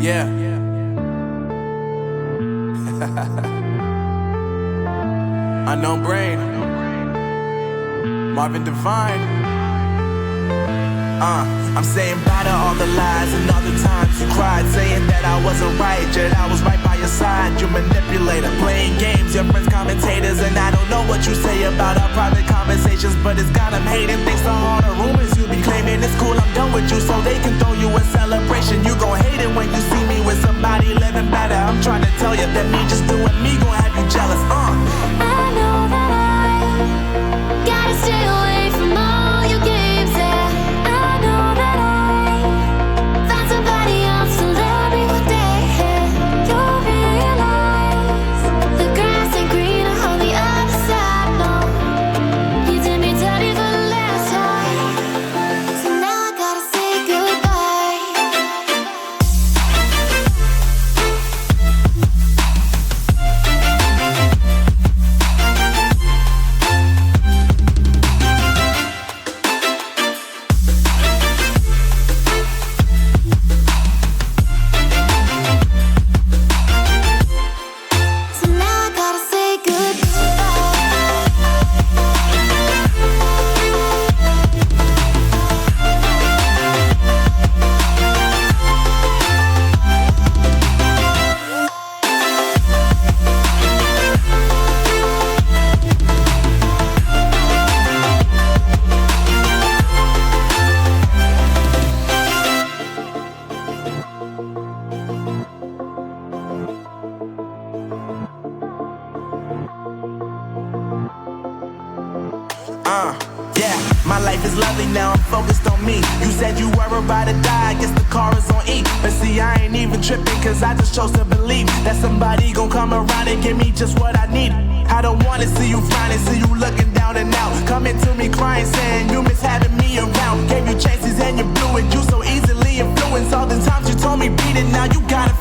Yeah. Unknown Brain. Marvin Devine. I'm saying bye to all the lies and all the times you cried, saying that I wasn't right, yet I was right by your side. You manipulator, playing games, your friends commentators, and I don't know what you say about our private conversations, but it's got them hating. Thanks to all the rumors you be claiming. It's cool, I'm done with you, so they can throw you a celebration. You gon' hate it when you see me with somebody living better. I'm trying to tell you that me just doing me gon' have you jealous. I know that I gotta stay away from all your games, yeah. I know that I found somebody else to love me one day, yeah. You'll realize the grass ain't greener on the other side, no. You did me dirty for the last time, so now I gotta say goodbye. So now I gotta say goodbye. Yeah, my life is lovely now, I'm focused on me. You said you were about to die, I guess the car is on E. But see, I ain't even tripping, cause I just chose to believe that somebody gon' come around and give me just what I need. I don't wanna see you flying, see you looking down and out, coming to me crying, saying you miss having me around. Gave you chances and you blew it, you so easily influenced. All the times you told me beat it, now you gotta